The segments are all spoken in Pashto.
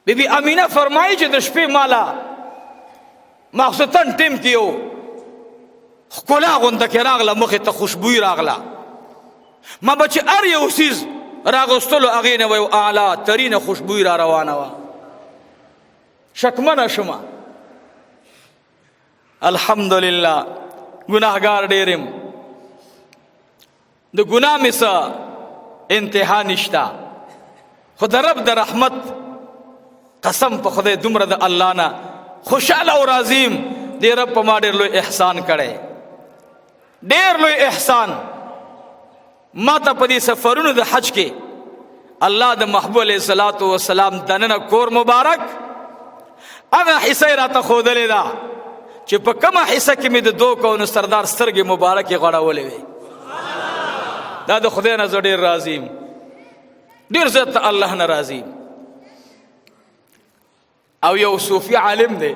بی بی امینه فرمایي چې د شپې مالا ماخصتن ټیم کې یو ښکلا غونده کې راغله، مخې ته خوشبویي راغله، ما به چې هر یو څیز راغوستلو هغې نه به یو اعلی ترینه خوشبویي را روانه وه. شکمنه شومه الحمدلله ګناهګار ډېر یم، د ګناه مې څه انتها نشته، خو د رب د رحمت قسم په خدای دومره د الله نه خوشحاله او راضي یم. دې رب په ما ډېر لوی احسان کړی، ډېر لوی احسان. ما ته په دې سفرونو د حج کې الله د محبوب علیه الصلاة والسلام دننه کور مبارک هغه حصه یې راته ښودلې ده چې په کومه حصه کې مې د دو کونو سردار سترګې مبارکې غړولې وې. دا د خدای نه زه ډېر راضي یم، ډېر زیات د الله نه راضي یم. او یو صوفي عالم دی،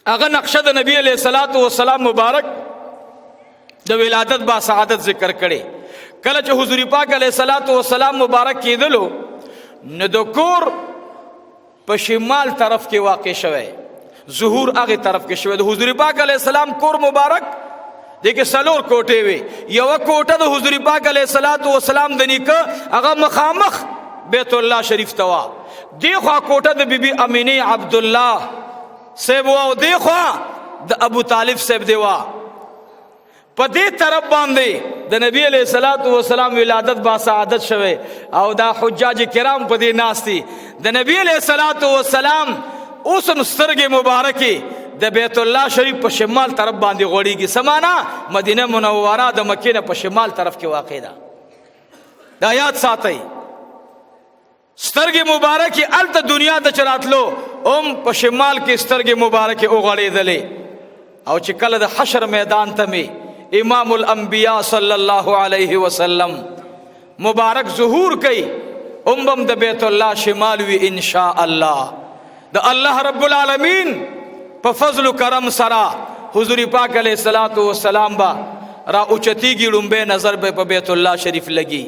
هغه نقشه د نبی علیه الصلاة والسلام مبارک د ولادت با سعادت ذکر کړي. کله چې حضور پاک علیه الصلاة والسلام مبارک کېدلو نو د کور په شمال طرف کې واقع شوی، ظهور هغه طرف کې شوی. د حضور پاک علیه السلام کور مبارک دې کې څلور کوټې وي. یوه کوټه د حضور پاک علیه الصلاة والسلام د نیکه هغه مخامخ بیت الله شریف ته وه، دې خوا کوټه د بیبي امینې عبدالله صاحب وه او دې خوا د ابو طالب صاحب دی وه. په دې طرف باندې د نبی علیه الصلاة والسلام ولادت با سعادت شوی او دا حجاج کرام په دې ناست دي. د نبی علیه الصلاة والسلام اوس هم سترګې مبارکې د بیت الله شریف په شمال طرف باندې غوړېږي. سمانا مدینه منوره د مکې نه په شمال طرف کې واقع ده. دا یاد ساتئ، سترګې مبارکې هلته دنیا ته چې راتلو هم په شمال کې سترګې مبارکې وغړېدلې. او چې کله د حشر میدان ته مې امام الانبیاء صلی الله علیه وسلم مبارک ظهور کوي، هم د بیت الله شمال وي ان شاء الله. د الله رب العالمین په فضل و کرم سره حضور پاک علیه الصلاة والسلام با را اوچتیږي، لومبی نظر به په بیت الله شریف لګي،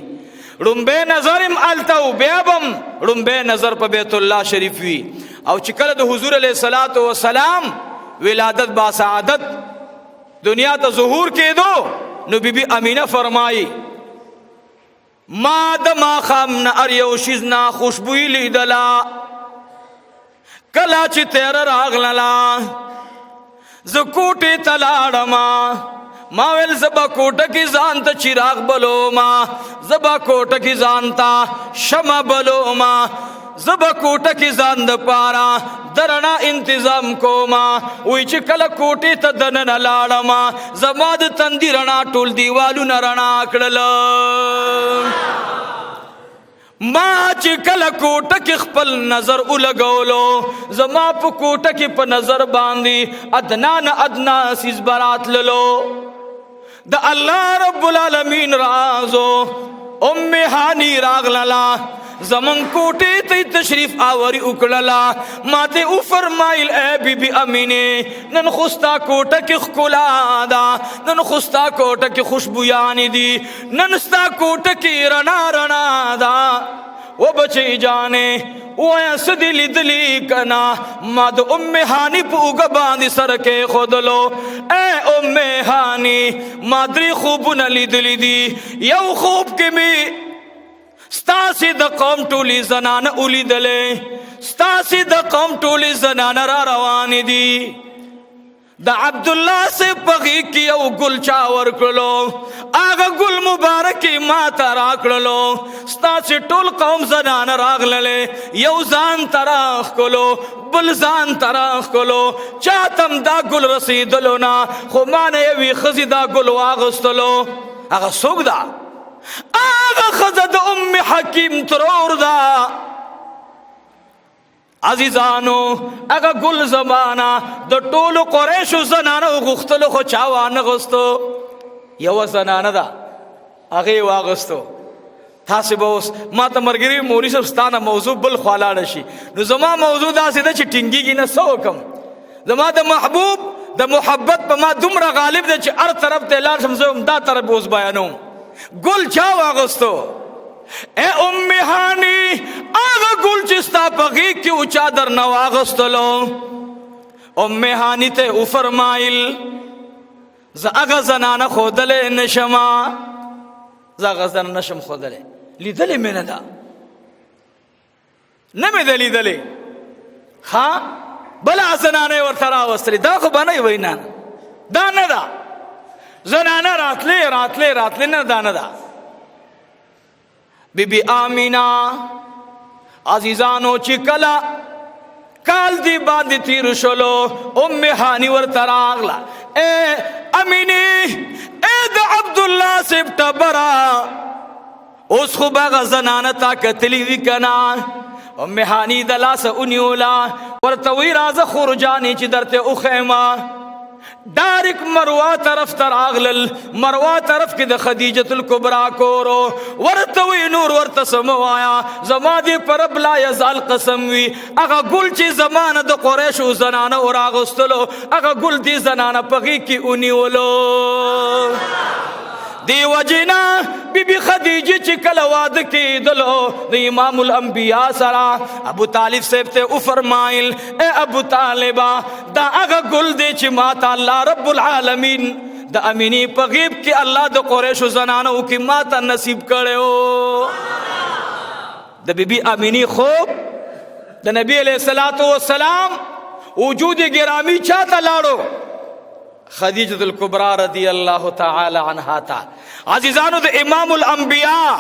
لومبی نظر هم هلته و بیا به هم لومبی نظر په بیت الله شریف وي. او چې کله د حضور علیه الصلاة والسلام ولادت با سعادت دنیا ته ظهور کېدو نو بیبي امینه فرمایي ما د ماښام نه هر یو شیز نه خوشبویي لیدله، کله چې تیره راغلله زه کوټې ته لاړمه، ما ویل زه به کوټه کې ځان ته چراغ بلومه، زه به کوټه کې ځان ته شمع بلومه، زه به کوټه کې ځان دپاره د رڼا انتظام کومه. وایي چې کله کوټې ته دننه لاړمه زما د تندي رڼا ټول دیوالونه رڼا کړله. ما چې کله کوټه کې خپل نظر ولګولو زما په کوټه کې په نظر باندې ادنا نه ادنا څیز به راتللو. د الله رب العالمین رازو ام هانی راغلله، زمن کوټې ته تشریف آوری وکړله. ما ته وفرمایل ای بیبي امینې نن خو ستا کوټه کې ښکلا ده، نن خو ستا کوټه کې خوشبویانې دي، نن ستا کوټه کې رڼا رڼا ده. و بچی جانې وایه څه دې لیدلي که نه؟ ما د ام هاني په اوږه باندې سر کېښودلو. ای ام هاني ما 3 خوبونه لیدلي دي، یو خوب کې مې ستاسې د قوم ټولې زنانه ولیدلې، ستاسې د قوم ټولې زنانه را روانې دي. د عبدالله صاحب په غېږ کې یو ګل چا ورکړلو، هغه ګل مبارکې ما ته راکړلو. ستاسې ټول قوم زنانه راغللې، یو ځان ته راښکلو بل ځان ته راښکلو، چاته هم دا ګل رسېدلو نه، خو ما نه یوې ښځې دا ګل واغوستلو. هغه څوک ده؟ هغه ښځه د ام حکیم ترور ده. عزیزانو هغه ګل زمانه د ټولو قریشو زنانو غوښتلو خو چا وانغوستو، یوه زنانه ده هغې واغوستو. تاسې به اوس ما ته ملګري مولوي صاحب ستا نه موضوع بل خوا لاړه شي، نو زما موضوع داسې ده چې ټینګېږي نه. څه وکړم؟ زما د محبوب د محبت په ما دومره غالب دی چې هر طرف ته لاړ شم زه هم دا طرف اوس بیانوم. ګل چا واغوستو؟ اے ام هاني هغه ګل چې ستا ستا په غیږ کې او چادر نه واغستلو ام هانی ته او فرمایل زه هغه زنانه ښودلی نشمه زه هغه زنانه نشم ښودلی لیدلې مې نه ده نه مې ده لیدلې ها بله زنانه یې ورته راوستلې دا خو به نه وی نه دا نه ده زنانه راتلې نه دا نه ده بیبي آمینه عزیزانو چې کله کال دی باندې تیر شلو ام هانی ورته راغله اے امینی اے د عبدالله صاحب ټبره اوس خو به هغه زنانه تا کتلی وي که نه ام هانی د لاسه ونیوله ورته وی راځه خورجانې چې درته وښیمه ډایرک مروه طرف ته راغلل مروه طرف کې د خدیجة الکبرا کورو ورته وی نور ورته څه مه وایه زما دې په رب لا یزال قسم وي هغه ګل چې زمانه د قریشو زنانه وراغوستلو هغه ګل دې زنانه په غېږ کې ونیولو دی وجنا بیبی خدیجه چې کله واده کېدلو د امام الانبیاء سره ابو طالب صاحب ته او فرمایل اے ابو طالبا دا هغه ګل دی چې ماته الله رب العالمین د امینی په غیب کې الله د قریشو زنانو کې ماته نصیب کړو د بیبی امینی خوب د نبی علیہ الصلوۃ والسلام وجود گرامی چاته لاړو خدیجة الکبرا رضی اللہ تعالی عنہا تا عزیزانو د امام الانبیاء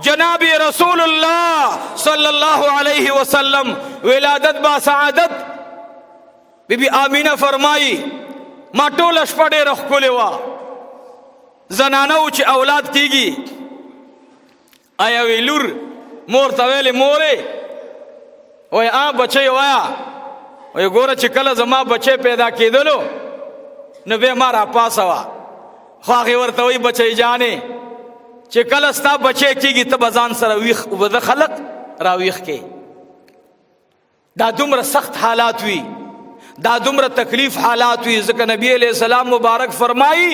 جناب رسول اللہ صلی اللہ علیہ وسلم ولادت با سعادت بی بی آمینہ فرمائی ما ټول شپه ډېره ښکلې وه زنانه و چې اولاد کیږي آیا وی لور مور ته ویلې مورې وی بچی وایه وی ګوره چې کله زما بچی پیدا کېدلو نو بیا ما را پاسه وه خو هغې ورته وی بچی جانې چې کله ستا بچی کېږي ته به ځان سره ویښ وده خلق را ویښ کې دا دومره سخت حالات وي دا دومره تکلیف حالات وي ځکه نبی علیہ السلام مبارک فرمایي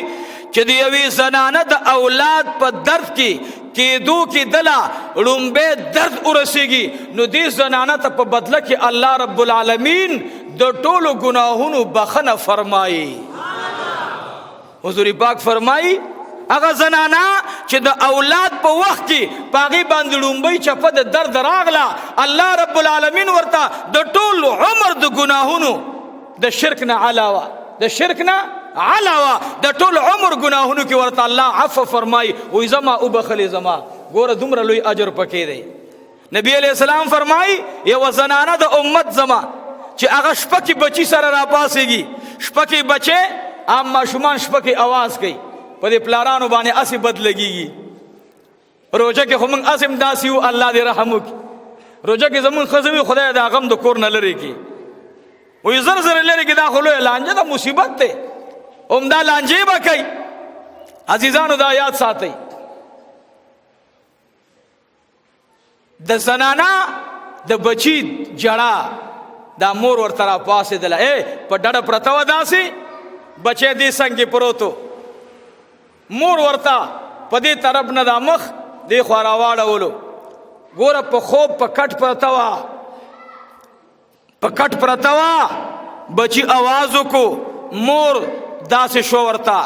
چې د یوې زنانه د اولاد په درد کې کېدو کې دله ړومبی درد ورسیږي نو دې زنانه ته په بدله کې الله رب العالمین د ټولو ګناهونو بخنه فرمایي حضور پاک فرمایي هغه زنانه چې د اولاد په وخت کې په هغې باندې ړومبۍ چپه د درد راغله الله رب العالمین ورته د ټول عمر د ګناهونو د شرک نه علاوه د ټول عمر ګناهونو کې ورته الله عفو فرمایي وی زما وبخلې زما ګوره دومره لوی اجر پکې دی نبی علیہ السلام فرمایي یوه زنانه د امت زما چې هغه شپه کې بچي سره راپاسېږي شپه کې بچی عام ماشومان شپه کې اواز کوي په دې پلارانو باندې اسې بد لګېږي روژه کې خو موږ اسې هم داسې یو الله دې رحم وکړي روژه کې زموږ ښځه وي خدای دا غم د کور نه لرې کړي وایي زر زر لرې کړي دا خو لویه لانجه ده مصیبت دی همدا لانجې به کوي عزیزانو دا یاد ساتئ د زنانه د بچي جړه دا مور ورته راپاڅېدله په ډډه پرته وه داسې بچی دې څنګې پروتو مور ورته په دې طرف نه دا مخ دې خوا راواړولو ګوره په خوب په کټ پرته وه بچي آواز وکړو مور داسې شو ورته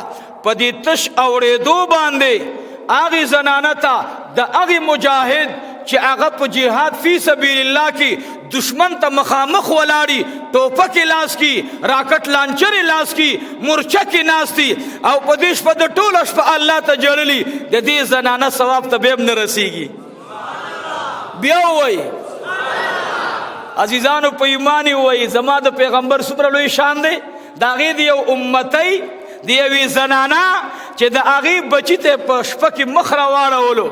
په دې تش اورېدو باندې هغې زنانه ته د هغې مجاهد چې هغه په جهاد فی سبیل الله کې دشمن ته مخامخ ولاړي ټوپکې لاس کې راکټ لانچرې لاس کې مورچه کې ناستي او په دې شپه د ټوله شپه الله ته جړلي د دې زنانه ثواب ته به هم نه رسیږي بیا ووایي عزیزانو په ایمان یې ووایي زما د پیغمبر څومره لوی شان دی د هغې د یو امتۍ د یوې زنانه چې د هغې بچي ته په شپه کې مخ راواړولو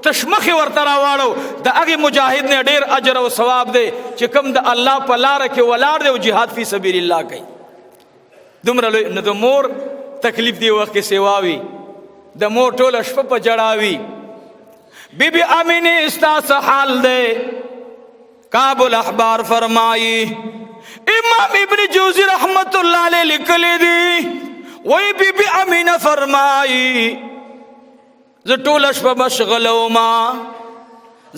تشمخ ورته راواړو د هغې مجاهد نه ډېر اجر او ثواب دی چې کوم د الله په لاره کې ولاړ دی او جهاد فی سبیل الله کوي دومره لوی نو د مور تکلیف دی وخت کې سیوا وي د مور ټوله شپه په جړا وي بیبي امینې ستا څه حال دی کعب الاحبار فرمایي امام ابن جوزی رحمت الله علیه لیکلی دی وی بیبي امینه فرمایي زه ټوله شپه مشغله وما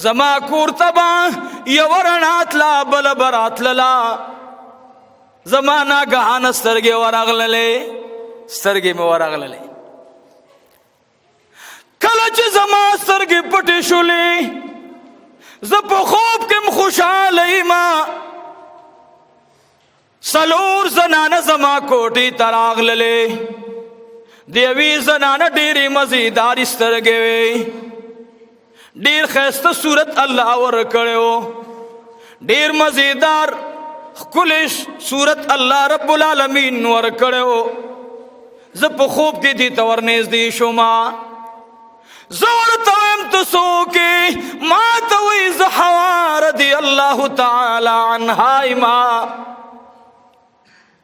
زما کور تبا یو رڼاتلا بل براتللا زما ناګهانه سترګې ورغللې سترګې مې ورغللې کله چې زما سترګې پټې شولې زه په خوب کې خوشحاله یم څلور زنانه زما کوټې ته راغللې د یوې زنانه ډېرې مزیدارې سترګې وې ډېر ښایسته صورت الله ورکړی و ډېر مزیدار ښکلی صورت الله رب العالمین ورکړی و زه په خوب کې دې ته ورنږدې شوم زه ورته ویم ته څوک یې ما ته وایي زه حوا رضی الله تعالی عنها یما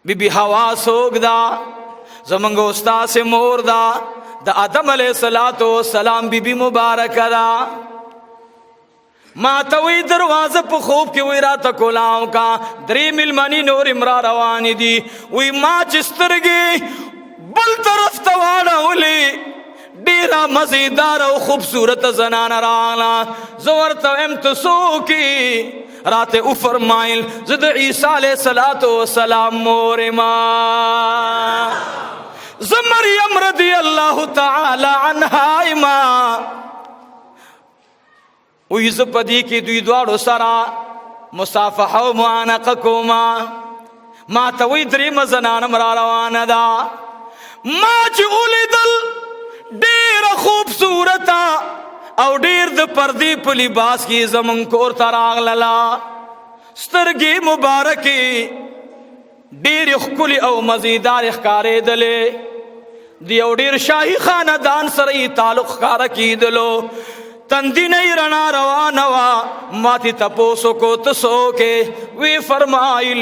بیبي حوا څوک ده زمونږ استاد مور ده د آدم علیه السلام بیبي مبارکه ده ما ته وی دروازه په خوب کې وی راته کولاو کا درې ملمنی نور امرا روان دي وی ما چې سترګې بل طرف ته واړولې ډېره مزیدار او خوبصورت زنانه راغله زه ورته ویم ته څوک یې راته وفرمایل زه د عیسی علیه السلام مور یم زه مریم رضی الله تعالی عنها یم وی زه په دې کې دوی دواړو سره مصافحه او معانقه کومه ما ته وی درېیمه زنانه م را روانه ده ما چې ولیدل ډېره خوبصورته او ډېر د پردې په لباس کې زمونږ کور ته راغلله سترګې مبارکې ډېرې ښکلې او مزیدارې ښکارېدلې د یو ډېر شاهي خاندان سره یې تعلق ښکاره کېدلو تندي نه یې رڼا روانه وه ما ترې تپوس وکړو ته څوک یې وی فرمایل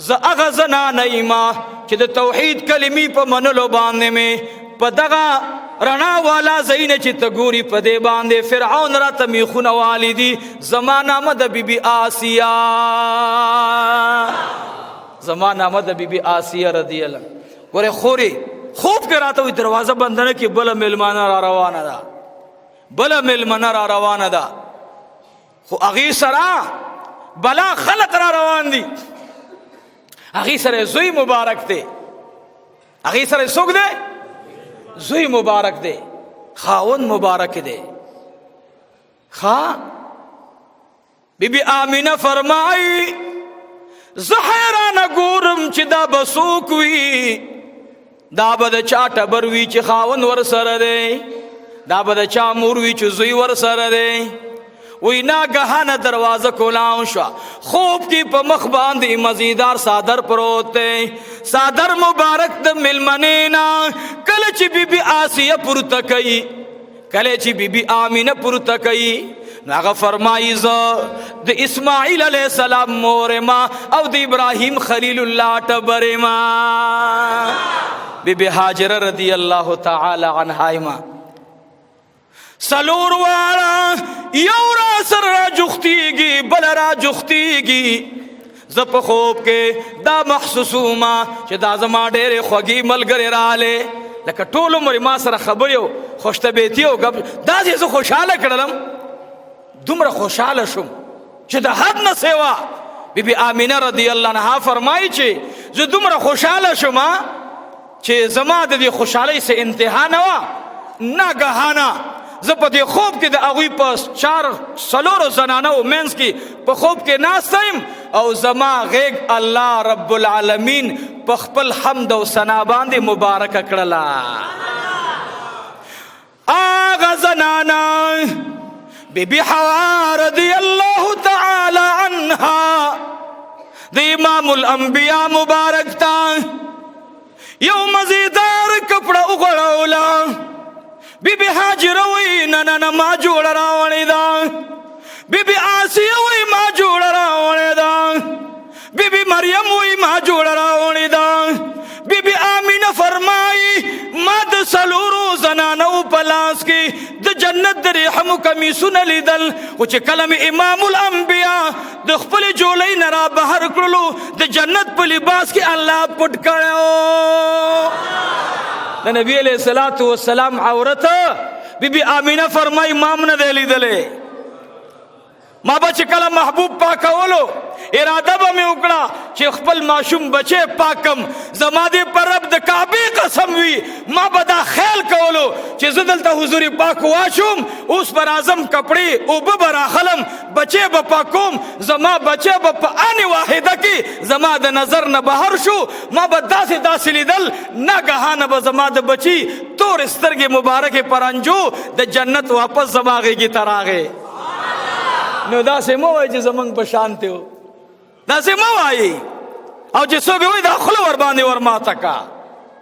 زه هغه زنانه یمه چې د توحید کلمې په منلو باندې مې په دغه رڼا والا ځایونه چې ته ګوري په دې باندې فرعون راته میخونه والي دي زما نامه د بیبي آسیه زما نامه د بیبي آسیه رضی الله ګورې خورې خوب کې راته وي دروازه بندنه کې بله میلمانه را روانه ده بله میلمنه را روانه ده خو هغې سره بلا خلق را روان دي هغې سره زوی مبارک دی هغې سره څوک دی زوی مبارک دی خاوند مبارک دی بیبی آمینه فرمائی زه حیرانه ګورم چې دا به څوک وي دا به د چا ټبر وي چې خاوند ورسره دی دا به د چا مور وي چې زوی ورسره دی وی ناګهانه دروازه کولاو شوه خوب کې په مخ باندې مزیدار صادر پروت دی صادر مبارک د میلمنې نه کله چې بیبي آسیه پورته کوي کله چې بیبي آمینه پورته کوي نو هغه فرمایي زه د اسماعیل علیه السلام مور یم او د ابراهیم خلیل الله ټبر یم بیبي هاجره رضی الله تعالی عنها یم څلور واړه یو را سره را جوختېږي بله را جوختېږي زه په خوب کې دا محسوسومه چې دا زما ډېرې خوږې ملګرې راغلې لکه ټول عمر ما سره خبرې او خوشطبیعتي او ګپ داسې زه خوشحاله کړلم دومره خوشحاله شوم چې د حد نه سوا بیبي آمینه رضی الله عنها فرمایي چې زه دومره خوشحاله شوم چې زما د دې خوشحالۍ څه انتها نه وه ناګهانه زه په دې خوب کې د هغوی په څلورو زنانو منځ کې په خوب کې ناسته یم او زما غیږ الله رب العالمین په خپل حمد او ثنا باندې مبارکه کړله هغه زنانه بیبي حوا رضی الله تعالی عنها د امام الانبیاء مبارک ته یو مزیدار کپړه وغوړوله بیبي هاجره وی نه ما جوړه راوړې ده بیبي آسیه وی ما جوړه راوړې ده بیبي مریم وی ما جوړه راوړې ده بیبي آمینه فرمایي ما د څلورو زنانو په لاس کې د جنت د ریحمو کمیسونه لیدل خو چې کله مې امام الانبیاء د خپلې جولۍ نه را بهر کړلو د جنت په لباس کې الله پټ کړی د نبی علیہ السلام عورت بیبی آمینه فرمائی مام نه دی لیدلی ما به چې کله محبوب پاکولو اراده به مې وکړه چې خپل ماشوم بچی پاکم، زما دې پر رب د کعبې قسم وي ما به دا خیال کولو چې زه دلته حضور پاک واچوم، اوس به راځم کپړې اوبه به راخلم، بچی به پاکوم، زما بچی به په آن واحده کې زما د نظر نه بهر شو، ما به داسې لیدل ناګهانه به زما د بچی تور سترګې مبارکې پرانجو د جنت واپس زما غېږې ته راغې. نو داسې مه وایي چې زمونږ په شان دی، داسې مه وایي، او چې څوک وایي دا خوله ور باندې ور ماته کا.